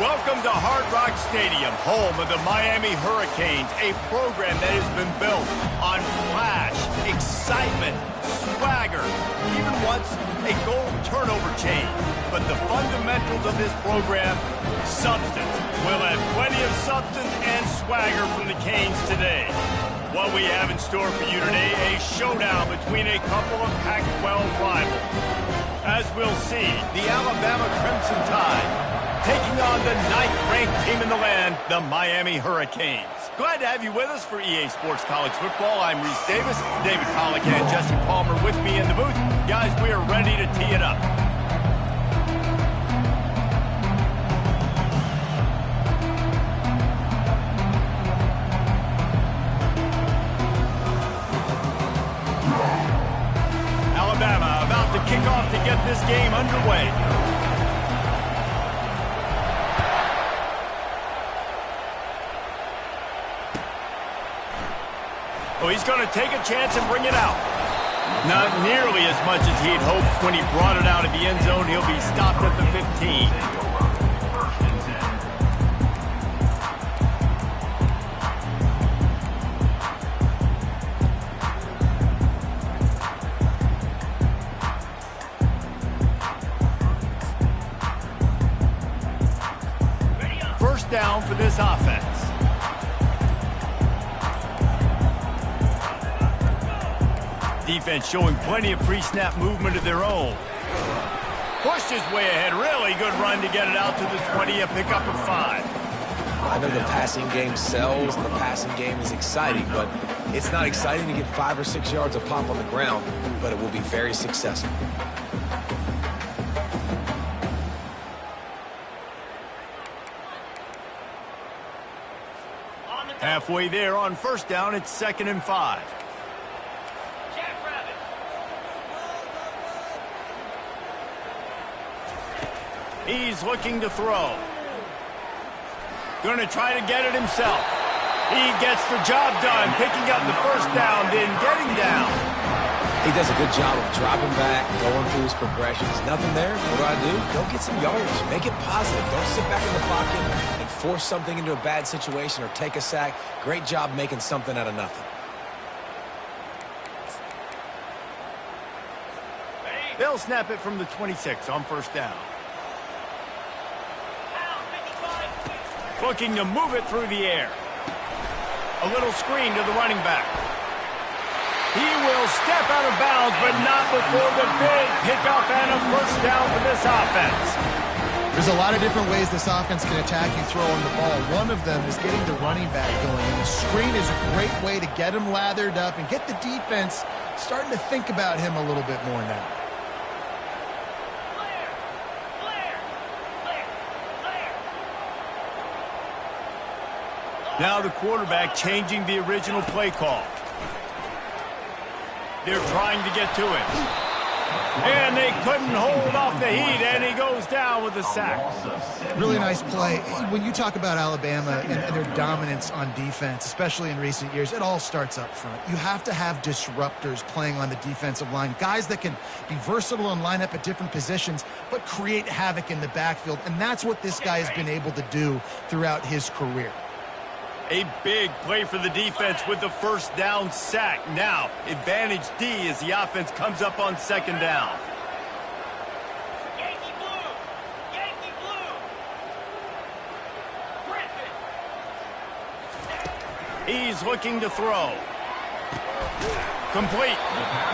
Welcome to Hard Rock Stadium, home of the Miami Hurricanes, a program that has been built on flash, excitement, swagger, even once a goal turnover chain. But the fundamentals of this program, substance. We'll have plenty of substance and swagger from the Canes today. What we have in store for you today, a showdown between a couple of Pac-12 rivals. As we'll see, the Alabama Crimson Tide taking on the 9th-ranked team in the land, the Miami Hurricanes. Glad to have you with us for EA Sports College Football. I'm Reese Davis, David Pollack and Jesse Palmer with me in the booth. Guys, we are ready to tee it up. Alabama about to kick off to get this game underway. Oh, he's going to take a chance and bring it out. Not nearly as much as he'd hoped when he brought it out of the end zone. He'll be stopped at the 15. First down for this offense. Defense showing plenty of pre-snap movement of their own. Pushed his way ahead. Really good run to get it out to the 20, a pickup of 5. I know the passing game sells and the passing game is exciting, but it's not exciting to get 5 or 6 yards of pop on the ground, but it will be very successful. Halfway there on first down, it's 2nd and 5. He's looking to throw. Going to try to get it himself. He gets the job done, picking up the first down, then getting down. He does a good job of dropping back, going through his progressions. Nothing there. What do? Go get some yards. Make it positive. Don't sit back in the pocket and force something into a bad situation or take a sack. Great job making something out of nothing. They'll snap it from the 26 on first down. Looking to move it through the air. A little screen to the running back. He will step out of bounds, but not before the big pickup and a first down for this offense. There's a lot of different ways this offense can attack you throwing the ball. One of them is getting the running back going. And the screen is a great way to get him lathered up and get the defense starting to think about him a little bit more now. Now the quarterback changing the original play call. They're trying to get to him. And they couldn't hold off the heat, and he goes down with a sack. Really nice play. When you talk about Alabama and their dominance on defense, especially in recent years, it all starts up front. You have to have disruptors playing on the defensive line, guys that can be versatile and line up at different positions, but create havoc in the backfield, and that's what this guy has been able to do throughout his career. A big play for the defense with the first down sack. Now, advantage D as the offense comes up on second down. Yankee blue! Yankee blue! Griffin! He's looking to throw. Complete.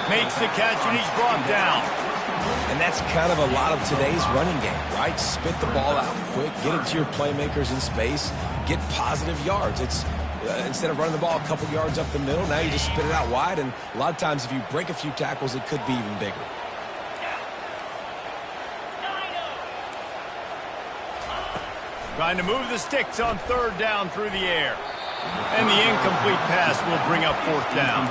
Makes the catch and he's brought down. And that's kind of a lot of today's running game, right? Spit the ball out quick, get it to your playmakers in space, get positive yards. It's instead of running the ball a couple yards up the middle, now you just spit it out wide, and a lot of times if you break a few tackles, it could be even bigger. Trying to move the sticks on third down through the air. And the incomplete pass will bring up fourth down.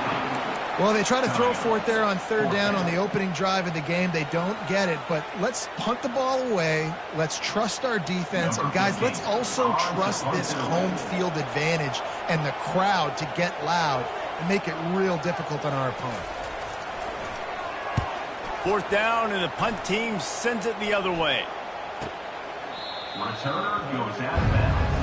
Well, they try to throw for it there on third down on the opening drive of the game. They don't get it, but let's punt the ball away. Let's trust our defense. And, guys, let's also trust this home field advantage and the crowd to get loud and make it real difficult on our opponent. Fourth down, and the punt team sends it the other way. Returner goes out of bounds.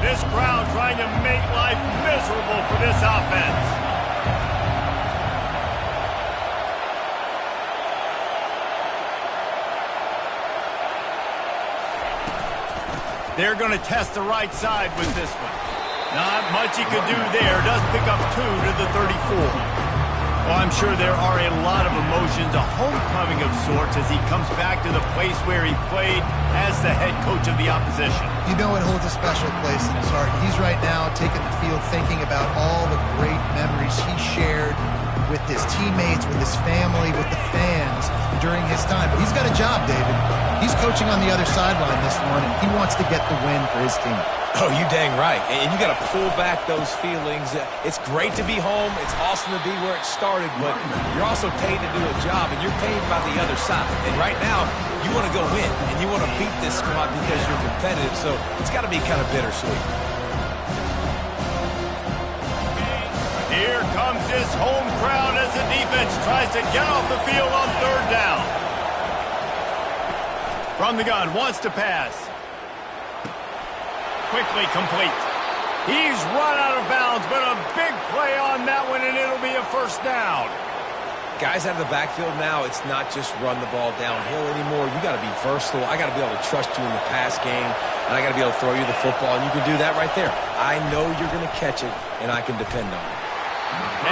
This crowd trying to make life miserable for this offense. They're going to test the right side with this one. Not much he could do there. Does pick up 2 to the 34. Well, I'm sure there are a lot of emotions, a homecoming of sorts, as he comes back to the place where he played as the head coach of the opposition. You know it holds a special place in his heart. He's right now taking the field thinking about all the great memories he shared with his teammates, with his family, with the fans during his time. But he's got a job, David. He's coaching on the other sideline this one, and he wants to get the win for his team. Oh, you dang right. And you got to pull back those feelings. It's great to be home. It's awesome to be where it started, but you're also paid to do a job, and you're paid by the other side. And right now, you want to go win, and you want to beat this squad because you're competitive, so it's got to be kind of bittersweet. Here comes this home crowd as the defense tries to get off the field on 3rd down. From the gun, wants to pass. Quickly complete. He's run out of bounds, but a big play on that one, and it'll be a 1st down. Guys out of the backfield now, it's not just run the ball downhill anymore. You got to be versatile. I got to be able to trust you in the pass game, and I got to be able to throw you the football, and you can do that right there. I know you're going to catch it, and I can depend on it.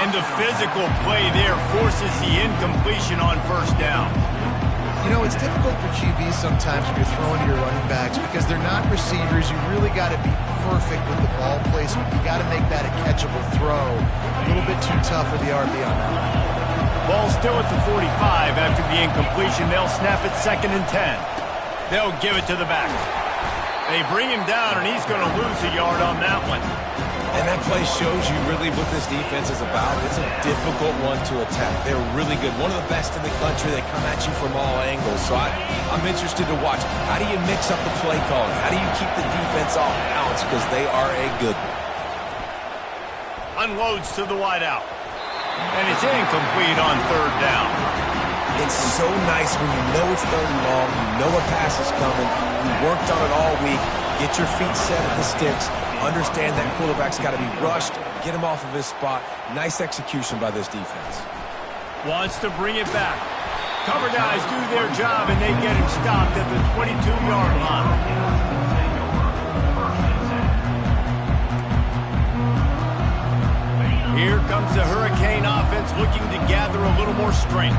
And the physical play there forces the incompletion on 1st down. You know, it's difficult for QBs sometimes when you're throwing to your running backs because they're not receivers. You really got to be perfect with the ball placement. You got to make that a catchable throw. A little bit too tough for the RB on that one. Ball still at the 45 after the incompletion. They'll snap it 2nd and 10. They'll give it to the back. They bring him down, and he's going to lose a yard on that one. And that play shows you really what this defense is about. It's a difficult one to attack. They're really good. One of the best in the country. They come at you from all angles. So I'm interested to watch. How do you mix up the play calling? How do you keep the defense off balance? Because they are a good one. Unloads to the wideout. And it's incomplete on 3rd down. It's so nice when you know it's 3rd and long. You know a pass is coming. You worked on it all week. Get your feet set at the sticks. Understand that quarterback's got to be rushed. Get him off of his spot. Nice execution by this defense. Wants to bring it back. Cover guys do their job, and they get him stopped at the 22-yard line. Here comes the Hurricane offense looking to gather a little more strength.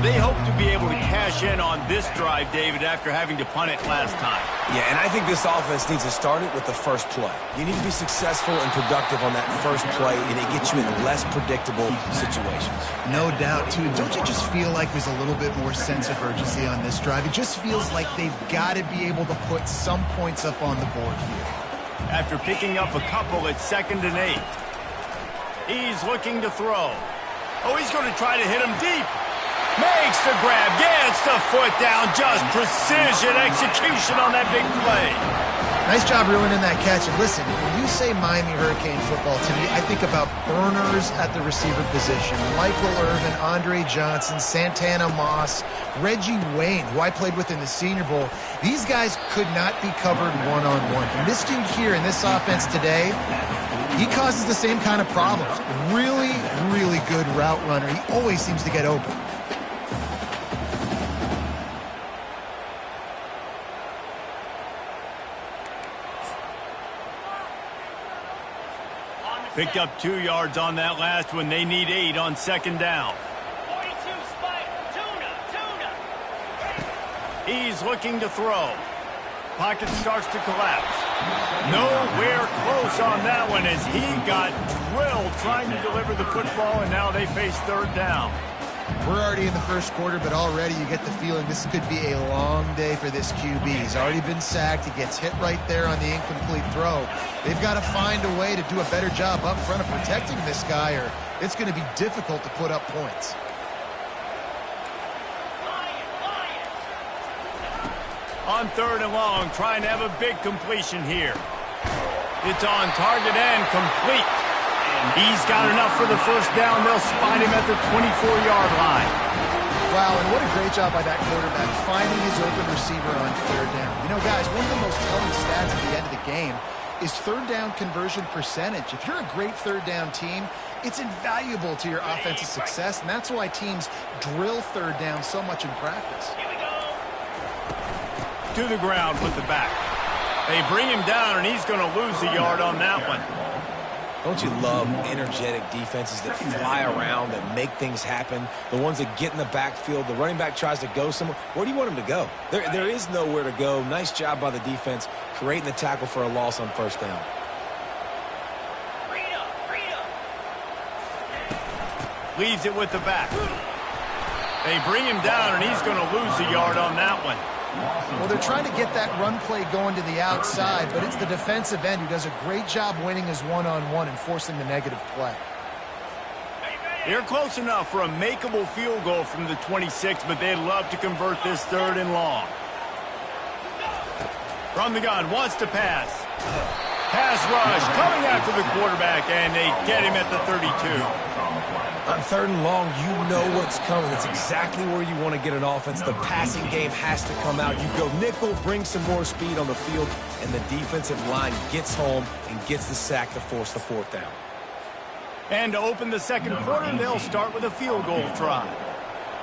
They hope to be able to cash in on this drive, David, after having to punt it last time. Yeah, and I think this offense needs to start it with the first play. You need to be successful and productive on that first play, and it gets you in less predictable situations. No doubt, too. Don't you just feel like there's a little bit more sense of urgency on this drive? It just feels like they've got to be able to put some points up on the board here. After picking up a couple at 2nd and 8. He's looking to throw. Oh, he's going to try to hit him deep. Makes the grab, gets the foot down, just precision execution on that big play. Nice job ruining that catch. And listen, when you say Miami Hurricane football to me, I think about burners at the receiver position. Michael Irvin, Andre Johnson, Santana Moss, Reggie Wayne, who I played with in the Senior Bowl. These guys could not be covered one-on-one. And this dude here in this offense today, he causes the same kind of problems. Really, really good route runner. He always seems to get open. Picked up 2 yards on that last one. They need 8 on 2nd down. 42 spike. Tuna. He's looking to throw. Pocket starts to collapse. Nowhere close on that one as he got drilled trying to deliver the football, and now they face 3rd down. We're already in the first quarter, but already you get the feeling this could be a long day for this QB. He's already been sacked. He gets hit right there on the incomplete throw. They've got to find a way to do a better job up front of protecting this guy, or it's going to be difficult to put up points. On 3rd and long, trying to have a big completion here. It's on target and complete. He's got enough for the first down. They'll spot him at the 24-yard line. Wow, and what a great job by that quarterback finding his open receiver on 3rd down. You know, guys, one of the most telling stats at the end of the game is 3rd down conversion percentage. If you're a great 3rd down team, it's invaluable to your offensive success, and that's why teams drill 3rd down so much in practice. To the ground with the back. They bring him down, and he's going to lose a yard on that one. Don't you love energetic defenses that fly around, that make things happen? The ones that get in the backfield, the running back tries to go somewhere. Where do you want him to go? There is nowhere to go. Nice job by the defense creating the tackle for a loss on 1st down. Leaves it with the back. They bring him down, and he's going to lose a yard on that one. Well, they're trying to get that run play going to the outside, but it's the defensive end who does a great job winning his one-on-one and forcing the negative play. They're close enough for a makeable field goal from the 26, but they'd love to convert this 3rd and long. From the gun, wants to pass. Pass rush, coming after the quarterback, and they get him at the 32. On 3rd and long, you know what's coming. It's exactly where you want to get an offense. The passing game has to come out. You go nickel, bring some more speed on the field, and the defensive line gets home and gets the sack to force the 4th down. And to open the 2nd quarter, they'll start with a field goal try.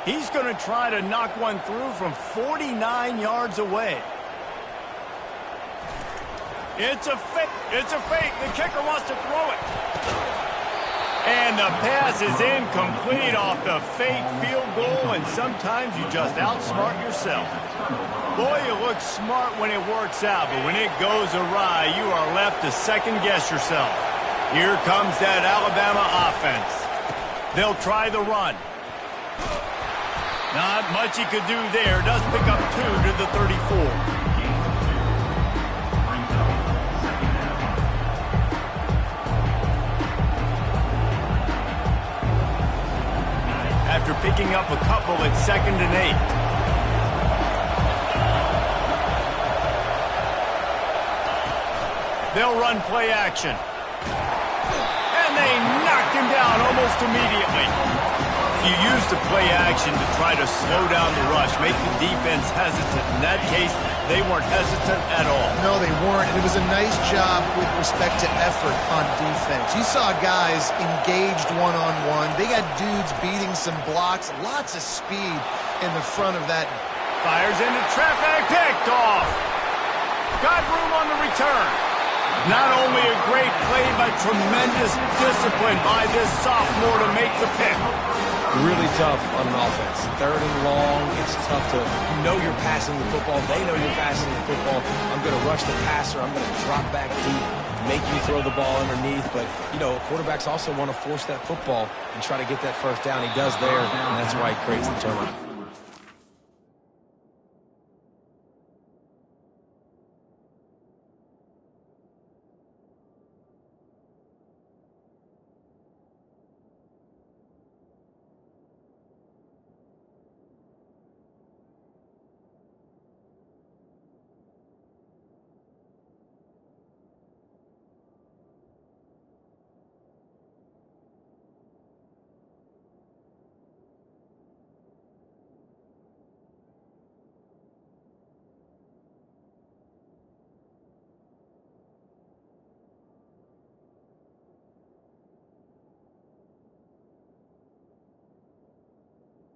He's going to try to knock one through from 49 yards away. It's a fake. It's a fake. The kicker wants to throw it. And the pass is incomplete off the fake field goal, and sometimes you just outsmart yourself. Boy, you look smart when it works out, but when it goes awry, you are left to second-guess yourself. Here comes that Alabama offense. They'll try the run. Not much he could do there. Does pick up 2 to the 34. After picking up a couple at 2nd and 8. They'll run play action. And they knocked him down almost immediately. You use the play action to try to slow down the rush, make the defense hesitant. In that case, they weren't hesitant at all. No, they weren't. And it was a nice job with respect to effort on defense. You saw guys engaged one-on-one. They got dudes beating some blocks, lots of speed in the front of that. Fires into traffic, picked off. Got room on the return. Not only a great play, but tremendous discipline by this sophomore to make the pick. Really tough on an offense. 3rd and long, it's tough to know you're passing the football. They know you're passing the football. I'm going to rush the passer. I'm going to drop back deep, make you throw the ball underneath. But, you know, quarterbacks also want to force that football and try to get that 1st down. He does there, and that's why he creates the turnover.